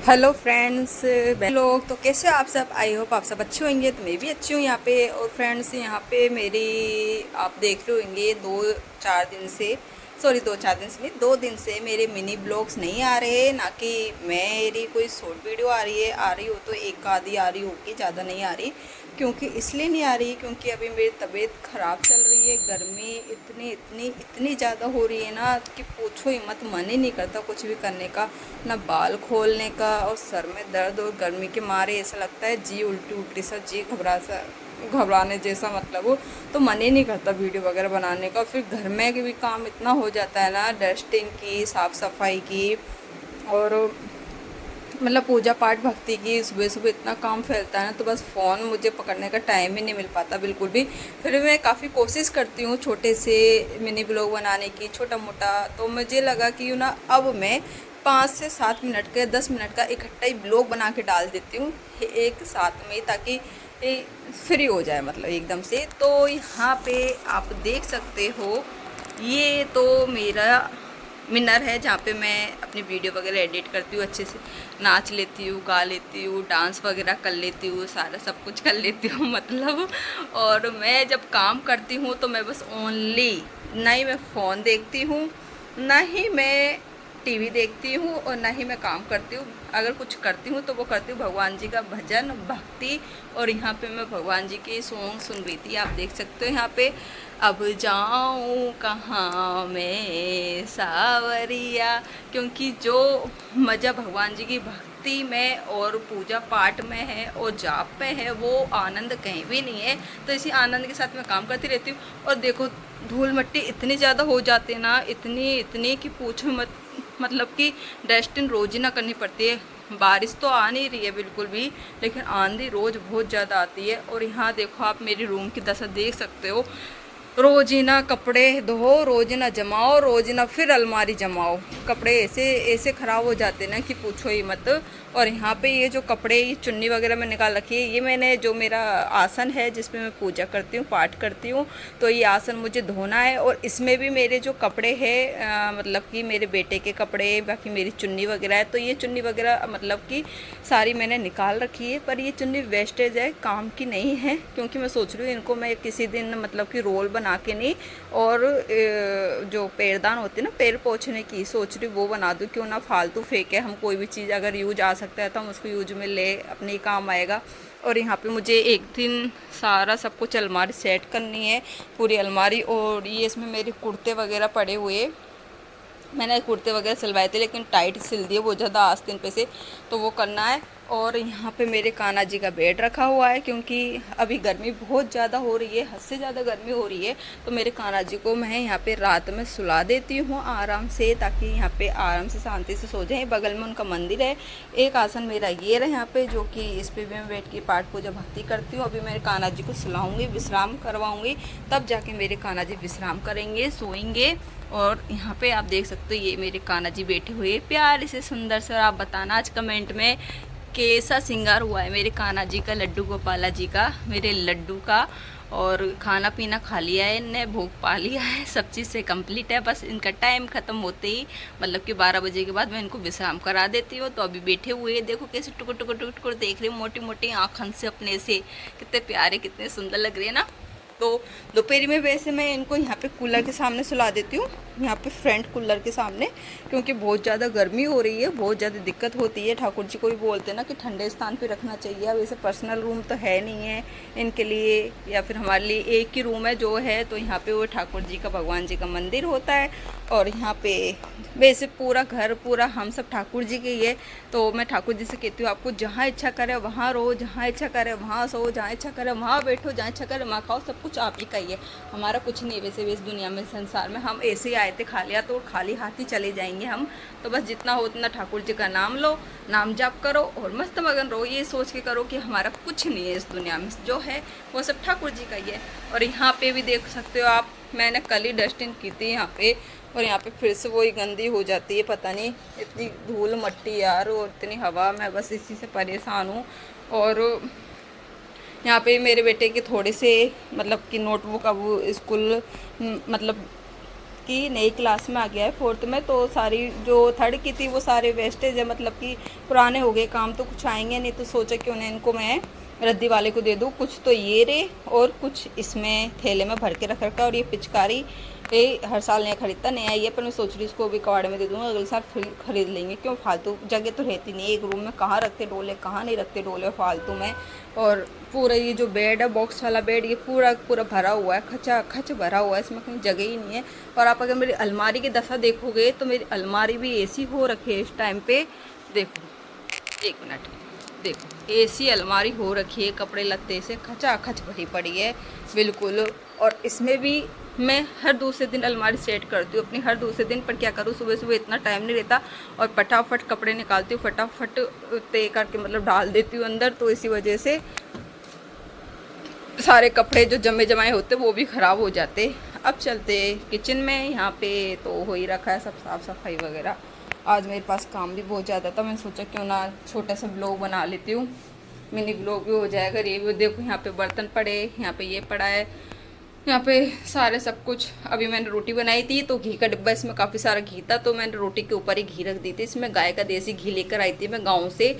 Hello friends लोग, तो कैसे हो आप सब। आई होप आप सब अच्छे होंगे। तो मैं भी अच्छी हूँ यहाँ पे। और फ्रेंड्स, यहाँ पे मेरी आप देख रहे होंगे 2-4 दिन से, सॉरी 2-4 दिन से नहीं, 2 दिन से मेरे मिनी ब्लॉग्स नहीं आ रहे। ना कि मेरी कोई शॉर्ट वीडियो आ रही हो तो एक आधी आ रही होगी, ज़्यादा नहीं आ रही। क्योंकि इसलिए नहीं आ रही क्योंकि अभी मेरी तबीयत ख़राब चल रही है। गर्मी इतनी इतनी इतनी ज़्यादा हो रही है ना कि पूछो ही मत। मन ही नहीं करता कुछ भी करने का, ना बाल खोलने का। और सर में दर्द, और गर्मी के मारे ऐसा लगता है जी उल्टी उल्टी सा, जी घबराने जैसा मतलब हो। तो मन ही नहीं करता वीडियो वगैरह बनाने का। फिर घर में भी काम इतना हो जाता है ना, डस्टिंग की, साफ़ सफाई की, और मतलब पूजा पाठ भक्ति की। सुबह सुबह इतना काम फैलता है ना, तो बस फ़ोन मुझे पकड़ने का टाइम ही नहीं मिल पाता बिल्कुल भी। फिर मैं काफ़ी कोशिश करती हूँ छोटे से मिनी ब्लॉग बनाने की, छोटा मोटा। तो मुझे लगा कि ना अब मैं 5 से 7 मिनट का, 10 मिनट का इकट्ठा ही ब्लॉग बना के डाल देती हूँ एक साथ में, ताकि फ्री हो जाए मतलब एकदम से। तो यहाँ पे आप देख सकते हो, ये तो मेरा मिनर है जहाँ पे मैं अपनी वीडियो वगैरह एडिट करती हूँ, अच्छे से नाच लेती हूँ, गा लेती हूँ, डांस वगैरह कर लेती हूँ, सारा सब कुछ कर लेती हूँ मतलब। और मैं जब काम करती हूँ तो मैं बस ओनली, ना ही मैं फ़ोन देखती हूँ, ना ही मैं टीवी देखती हूँ, और ना ही मैं काम करती हूँ। अगर कुछ करती हूँ तो वो करती हूँ भगवान जी का भजन भक्ति। और यहाँ पे मैं भगवान जी के सॉन्ग सुन रही थी, आप देख सकते हो यहाँ पे। अब जाऊँ कहाँ मैं सावरिया, क्योंकि जो मज़ा भगवान जी की भक्ति में और पूजा पाठ में है और जाप में है, वो आनंद कहीं भी नहीं है। तो इसी आनंद के साथ मैं काम करती रहती हूँ। और देखो, धूल मिट्टी इतनी ज़्यादा हो जाती है ना, इतनी इतनी कि पूछो मत। मतलब कि डस्टिंग रोज़ ही ना करनी पड़ती है। बारिश तो आ नहीं रही है बिल्कुल भी, लेकिन आंधी रोज़ बहुत ज़्यादा आती है। और यहाँ देखो, आप मेरी रूम की दशा देख सकते हो। रोज ही ना कपड़े धो, रोज ना जमाओ, रोज ना फिर अलमारी जमाओ। कपड़े ऐसे ऐसे ख़राब हो जाते ना कि पूछो ही मत। और यहाँ पे ये जो कपड़े, ये चुन्नी वगैरह मैं निकाल रखी है। ये मैंने, जो मेरा आसन है जिसमें मैं पूजा करती हूँ, पाठ करती हूँ, तो ये आसन मुझे धोना है। और इसमें भी मेरे जो कपड़े हैं, मतलब कि मेरे बेटे के कपड़े, बाकी मेरी चुन्नी वगैरह है। तो ये चुन्नी वगैरह मतलब कि सारी मैंने निकाल रखी है। पर ये चुन्नी वेस्टेज है, काम की नहीं है। क्योंकि मैं सोच रही हूँ इनको मैं किसी दिन मतलब कि रोल बना के नहीं, और जो पैरदान होते हैं ना, पैर पोंछने की, सोच रही वो बना दूँ। क्यों ना फालतू फेंके हम, कोई भी चीज़ अगर यूज आ सकता है तो हम उसको यूज में ले, अपने काम आएगा। और यहाँ पे मुझे एक दिन सारा सब कुछ अलमारी सेट करनी है, पूरी अलमारी। और ये इसमें मेरे कुर्ते वगैरह पड़े हुए, मैंने कुर्ते वगैरह सिलवाए थे लेकिन टाइट सिल दिए बहुत ज़्यादा आस्तीन पे से, तो वो करना है। और यहाँ पे मेरे कान्हा जी का बेड रखा हुआ है, क्योंकि अभी गर्मी बहुत ज़्यादा हो रही है, हद से ज़्यादा गर्मी हो रही है। तो मेरे कान्हा जी को मैं यहाँ पे रात में सुला देती हूँ आराम से, ताकि यहाँ पे आराम से शांति से सो जाएं। बगल में उनका मंदिर है। एक आसन मेरा ये रहा यहाँ पे, जो कि इस पर भी मैं बैठ के पाठ पूजा भक्ति करती हूँ। अभी मेरे कान्हा जी को सुलाऊँगी, विश्राम करवाऊँगी, तब जाके मेरे कान्हा जी विश्राम करेंगे, सोएंगे। और यहाँ पे आप देख सकते हो, ये मेरे कान्हा जी बैठे हुए प्यारे से सुंदर से। और आप बताना आज कमेंट में कैसा श्रृंगार हुआ है मेरे कान्हा जी का, लड्डू गोपाला जी का, मेरे लड्डू का। और खाना पीना खा लिया है इनने, भोग पा लिया है, सब चीज़ से कंप्लीट है। बस इनका टाइम ख़त्म होते ही, मतलब कि 12 बजे के बाद मैं इनको विश्राम करा देती हूँ। तो अभी बैठे हुए देखो कैसे टुकुर टुकुर टुकुर टुकुर देख रहे हो, मोटी मोटी आँखन से अपने से, कितने प्यारे कितने सुंदर लग रहे हैं ना। तो दोपहर में वैसे मैं इनको यहाँ पे कूलर के सामने सुला देती हूँ, यहाँ पे फ्रंट कूलर के सामने, क्योंकि बहुत ज़्यादा गर्मी हो रही है, बहुत ज़्यादा दिक्कत होती है। ठाकुर जी को भी बोलते हैं ना कि ठंडे स्थान पे रखना चाहिए। अब वैसे पर्सनल रूम तो है नहीं है इनके लिए, या फिर हमारे लिए एक ही रूम है जो है। तो यहाँ पे वो ठाकुर जी का, भगवान जी का मंदिर होता है। और यहाँ पे वैसे पूरा घर, पूरा हम सब ठाकुर जी के ही है। तो मैं ठाकुर जी से कहती हूँ, आपको जहाँ इच्छा करे वहाँ रहो, जहाँ इच्छा करे वहाँ सो, जहाँ इच्छा करे वहाँ बैठो, जहाँ इच्छा करे वहाँ खाओ, सब कुछ आप ही का ही है, हमारा कुछ नहीं है। वैसे भी इस दुनिया में, संसार में हम ऐसे ही आए थे, खा लिया तो खाली हाथ ही चले जाएंगे हम। तो बस जितना हो उतना ठाकुर जी का नाम लो, नाम जाप करो और मस्त मगन रहो। ये सोच के करो कि हमारा कुछ नहीं है इस दुनिया में, जो है वो सब ठाकुर जी का ही है। और यहाँ पे भी देख सकते हो आप, मैंने कल ही डस्टिंग की थी यहाँ पे, और यहाँ पे फिर से वही गंदी हो जाती है। पता नहीं, इतनी धूल मट्टी यार, और इतनी हवा, मैं बस इसी से परेशान हूँ। और यहाँ पे मेरे बेटे के थोड़े से मतलब कि नोटबुक, अब स्कूल मतलब कि नई क्लास में आ गया है 4th में, तो सारी जो 3rd की थी वो सारे वेस्टेज है, मतलब कि पुराने हो गए काम, तो कुछ आएंगे नहीं, तो सोचा कि उन्हें इनको मैं रद्दी वाले को दे दूँ। कुछ तो ये रे और कुछ इसमें थैले में भर के रख रखा है। और ये पिचकारी ये हर साल नया खरीदता नहीं है ये, पर मैं सोच रही हूँ इसको भी कबाड़े में दे दूँगा, अगले साल फिर खरीद लेंगे। क्यों फालतू जगह तो रहती नहीं है एक रूम में, कहाँ रखते डोले कहाँ नहीं रखते डोले फालतू में। और पूरा ये जो बेड है बॉक्स वाला बेड, ये पूरा पूरा भरा हुआ है, खचा खच भरा हुआ है, इसमें कहीं जगह ही नहीं है। और आप अगर मेरी अलमारी की दशा देखोगे तो मेरी अलमारी भी ऐसी हो रखी है इस टाइम पे, देखो 1 मिनट, देखो ऐसी अलमारी हो रखी है, कपड़े लत्ते से खचा खच भरी पड़ी है बिल्कुल। और इसमें भी मैं हर दूसरे दिन अलमारी सेट करती हूँ अपनी, हर दूसरे दिन। पर क्या करूँ, सुबह सुबह इतना टाइम नहीं रहता और फटाफट कपड़े निकालती हूँ, फटाफट तय करके मतलब डाल देती हूँ अंदर, तो इसी वजह से सारे कपड़े जो जमे जमाए होते वो भी ख़राब हो जाते। अब चलते किचन में, यहाँ पे तो हो ही रखा है सब साफ़ सफाई वगैरह। आज मेरे पास काम भी बहुत ज़्यादा था, मैंने सोचा क्यों ना छोटा सा ब्लॉग बना लेती हूँ, मिनी ब्लॉग भी हो जाएगा। ये भी देखो यहाँ पे बर्तन पड़े, यहाँ पे ये पड़ा है, यहाँ पे सारे सब कुछ। अभी मैंने रोटी बनाई थी तो घी का डिब्बा, इसमें काफ़ी सारा घी था, तो मैंने रोटी के ऊपर ही घी रख दी थी। इसमें गाय का देसी घी लेकर आई थी मैं गाँव से।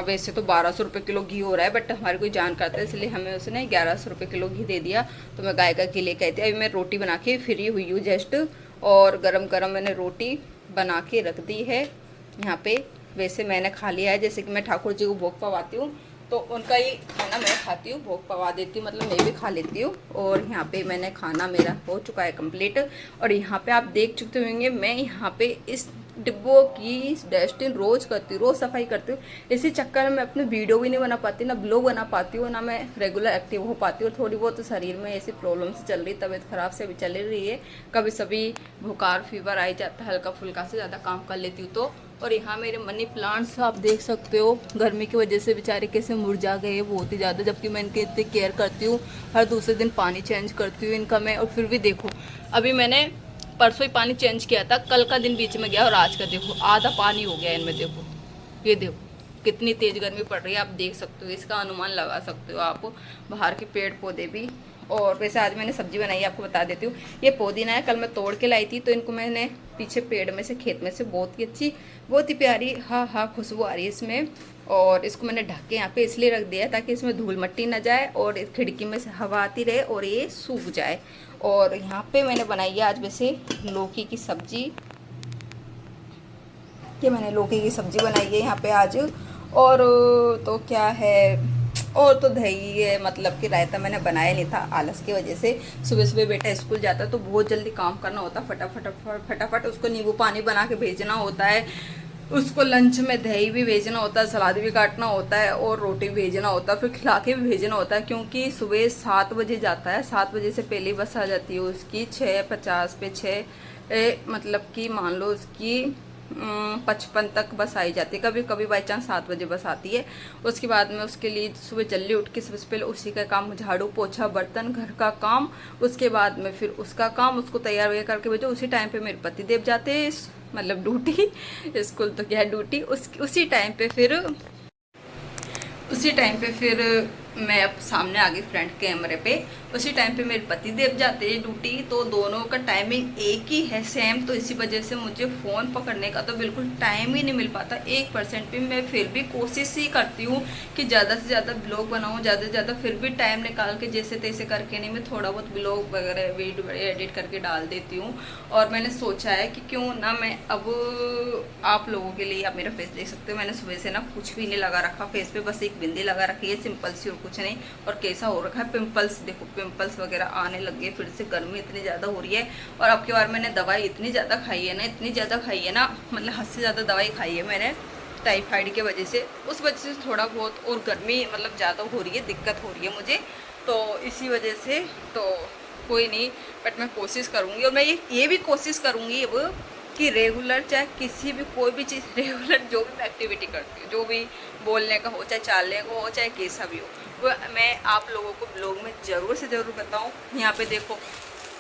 वैसे तो 1200 रुपये किलो घी हो रहा है, बट हमारे कोई जान करता है इसलिए हमें उसने 1100 रुपये किलो घी दे दिया, तो मैं गाय का घी लेकर आई थी। अभी मैं रोटी बना के फ्री हुई हूँ जस्ट, और गरम गरम मैंने रोटी बना के रख दी है यहाँ पे। वैसे मैंने खा लिया है, जैसे कि मैं ठाकुर जी को भोग पवाती हूँ तो उनका ही खाना मैं खाती हूँ, भोग पवा देती हूँ, मतलब मैं भी खा लेती हूँ। और यहाँ पे मैंने खाना मेरा हो चुका है कंप्लीट। और यहाँ पे आप देख चुके होंगे मैं यहाँ पे इस डिब्बों की डस्टिंग रोज़ करती हूँ, रोज़ सफाई करती हूँ। इसी चक्कर में अपने वीडियो भी नहीं बना पाती, ना ब्लॉग बना पाती हूँ, ना मैं रेगुलर एक्टिव हो पाती हूँ। थोड़ी बहुत शरीर में ऐसी प्रॉब्लम चल रही, तबीयत ख़राब से अभी चल रही है, कभी सभी बुखार फीवर आ जाता है, हल्का फुल्का से ज़्यादा काम कर लेती हूँ तो। और यहाँ मेरे मनी प्लांट्स आप देख सकते हो, गर्मी की वजह से बेचारे कैसे मुरझा गए बहुत ही ज़्यादा, जबकि मैं इनकी इतनी केयर करती हूँ, हर दूसरे दिन पानी चेंज करती हूँ इनका मैं। और फिर भी देखो, अभी मैंने परसों ही पानी चेंज किया था, कल का दिन बीच में गया और आज का देखो आधा पानी हो गया इनमें। देखो ये देखो कितनी तेज़ गर्मी पड़ रही है, आप देख सकते हो, इसका अनुमान लगा सकते हो आप, बाहर के पेड़ पौधे भी। और वैसे आज मैंने सब्जी बनाई आपको बता देती हूँ। ये पुदीना है, कल मैं तोड़ के लाई थी, तो इनको मैंने पीछे पेड़ में से खेत में से बहुत ही अच्छी बहुत ही प्यारी हाँ खुशबू आ रही है इसमें। और इसको मैंने ढक के यहाँ पे इसलिए रख दिया है ताकि इसमें धूल मट्टी ना जाए और खिड़की में से हवा आती रहे और ये सूख जाए। और यहाँ पे मैंने बनाई है आज वैसे लौकी की सब्जी, ये मैंने लौकी की सब्जी बनाई है यहाँ पे आज। और तो क्या है, और तो दही है, मतलब कि रायता मैंने बनाया नहीं था आलस की वजह से। सुबह सुबह बेटा स्कूल जाता है तो बहुत जल्दी काम करना होता है, फटाफट फटाफट उसको नींबू पानी बना के भेजना होता है, उसको लंच में दही भी भेजना होता है, सलाद भी काटना होता है और रोटी भेजना होता है, फिर खिला के भी भेजना होता है, क्योंकि सुबह 7 बजे जाता है। 7 बजे से पहले बस आ जाती है उसकी 6:50 पे 6 मतलब कि मान लो उसकी 55 तक बस आई जाती है, कभी कभी बाई चांस 7 बजे बस आती है। उसके बाद में उसके लिए सुबह जल्दी उठ के सबसे पहले उसी का काम, झाड़ू पोछा बर्तन घर का काम, उसके बाद में फिर उसका काम, उसको तैयार वैयार करके भेजो। उसी टाइम पे मेरे पति देव जाते हैं मतलब ड्यूटी, स्कूल तो क्या है ड्यूटी, उसी टाइम पे फिर मैं अब सामने आ गई फ्रंट कैमरे पे। उसी टाइम पे मेरे पति देव जाते हैं ड्यूटी, तो दोनों का टाइमिंग एक ही है सेम, तो इसी वजह से मुझे फ़ोन पकड़ने का तो बिल्कुल टाइम ही नहीं मिल पाता 1% भी। मैं फिर भी कोशिश ही करती हूँ कि ज़्यादा से ज़्यादा ब्लॉग बनाऊँ, ज़्यादा से ज़्यादा, फिर भी टाइम निकाल के जैसे तैसे करके नहीं, मैं थोड़ा बहुत ब्लॉग वगैरह वीडियो एडिट करके डाल देती हूँ। और मैंने सोचा है कि क्यों ना मैं अब आप लोगों के लिए, आप मेरा फेस देख सकते हो, मैंने सुबह से ना कुछ भी नहीं लगा रखा फेस पे, बस एक बिंदी लगा रखी है सिंपल सी और कुछ नहीं। और कैसा हो रखा है पिंपल्स, देखो पिंपल्स वगैरह आने लग गए, फिर से गर्मी इतनी ज़्यादा हो रही है। और अब की बार मैंने दवाई इतनी ज़्यादा खाई है ना, इतनी ज़्यादा खाई है ना, मतलब हद से ज़्यादा दवाई खाई है मैंने टाइफाइड की वजह से, उस वजह से थोड़ा बहुत, और गर्मी मतलब ज़्यादा हो रही है, दिक्कत हो रही है मुझे, तो इसी वजह से। तो कोई नहीं, बट मैं कोशिश करूँगी, और मैं ये भी कोशिश करूँगी अब कि रेगुलर, चाहे किसी भी कोई भी चीज़ रेगुलर जो भी मैं एक्टिविटी करती हूँ, जो भी बोलने का हो, चाहे चालने का हो, चाहे कैसा भी हो, वो मैं आप लोगों को ब्लॉग में ज़रूर से ज़रूर बताऊँ। यहाँ पे देखो,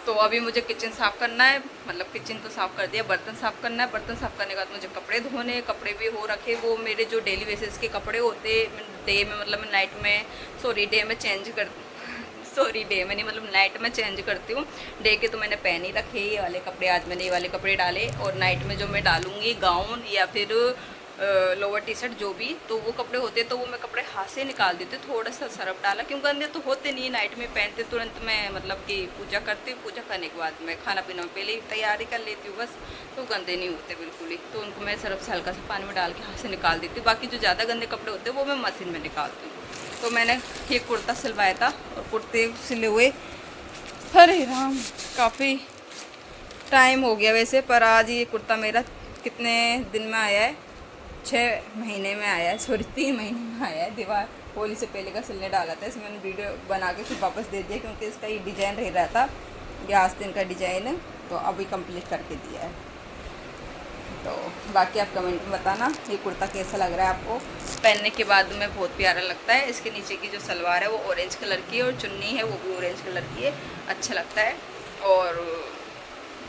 तो अभी मुझे किचन साफ़ करना है, मतलब किचन तो साफ़ कर दिया, बर्तन साफ़ करना है, बर्तन साफ़ करने के बाद मुझे कपड़े धोने, कपड़े भी हो रखे, वो मेरे जो डेली बेसिस के कपड़े होते डे में, मतलब नाइट में, सॉरी डे में चेंज कर सॉरी डे में नहीं, मतलब नाइट में चेंज करती हूँ। डे के तो मैंने पहन ही रखे ये वाले कपड़े, आज मैंने ये वाले कपड़े डाले, और नाइट में जो मैं डालूँगी गाउन या फिर लोअर टी शर्ट जो भी, तो वो कपड़े होते तो वो मैं कपड़े हाथ से निकाल देती हूँ, थोड़ा सा सरफ डाला, क्योंकि गंदे तो होते नहीं, नाइट में पहनते तुरंत मैं मतलब कि पूजा करती हूँ, पूजा करने के बाद मैं खाना पीना पहले ही तैयारी कर लेती हूँ बस, तो गंदे नहीं होते बिल्कुल ही। तो उनको मैं सरफ से हल्का सा पानी में डाल के हाथ से निकाल देती हूँ, बाकी जो ज़्यादा गंदे कपड़े होते हैं वो मैं मशीन में निकालती हूँ। तो मैंने ये कुर्ता सिलवाया था, और कुर्ते सिले हुए अरे राम काफ़ी टाइम हो गया वैसे, पर आज ये कुर्ता मेरा कितने दिन में आया है, 6 महीने में आया है, सॉरी 3 महीने में आया है। दीवार होली से पहले का सिलने डाला था, इसमें मैंने वीडियो बना के फिर वापस दे दिया, क्योंकि इसका ये डिज़ाइन रह रहा था, ये आस्तीन का डिज़ाइन है, तो अभी कंप्लीट करके दिया है। तो बाकी आप कमेंट में बताना ये कुर्ता कैसा लग रहा है आपको। पहनने के बाद में बहुत प्यारा लगता है। इसके नीचे की जो सलवार है वो ऑरेंज कलर की है, और चुन्नी है वो भी ऑरेंज कलर की है, अच्छा लगता है। और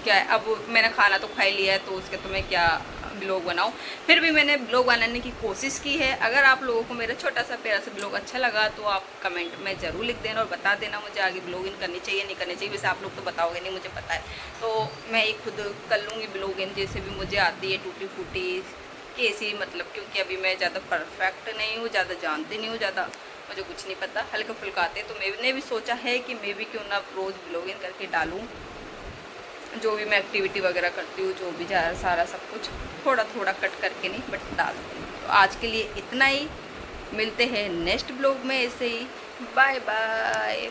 क्या है, अब मैंने खाना तो खा ही लिया है, तो उसके तो मैं क्या ब्लॉग बनाऊँ, फिर भी मैंने ब्लॉग बनाने की कोशिश की है। अगर आप लोगों को मेरा छोटा सा प्यारा सा ब्लॉग अच्छा लगा तो आप कमेंट में ज़रूर लिख देना, और बता देना मुझे आगे ब्लॉगिंग करनी चाहिए नहीं करनी चाहिए। वैसे आप लोग तो बताओगे नहीं, मुझे पता है, तो मैं एक खुद कर लूँगी ब्लॉगिंग, जैसे भी मुझे आती है टूटी फूटी कैसी, मतलब क्योंकि अभी मैं ज़्यादा परफेक्ट नहीं हूँ, ज़्यादा जानती नहीं हूँ, ज़्यादा मुझे कुछ नहीं पता, हल्का फुल्का आते। तो मैंने भी सोचा है कि मैं भी क्यों ना रोज़ ब्लॉगिंग करके डालूँ, जो भी मैं एक्टिविटी वगैरह करती हूँ, जो भी सारा सब कुछ थोड़ा थोड़ा कट करके नहीं बट डाल दूँ। तो आज के लिए इतना ही, मिलते हैं नेक्स्ट ब्लॉग में ऐसे ही, बाय बाय।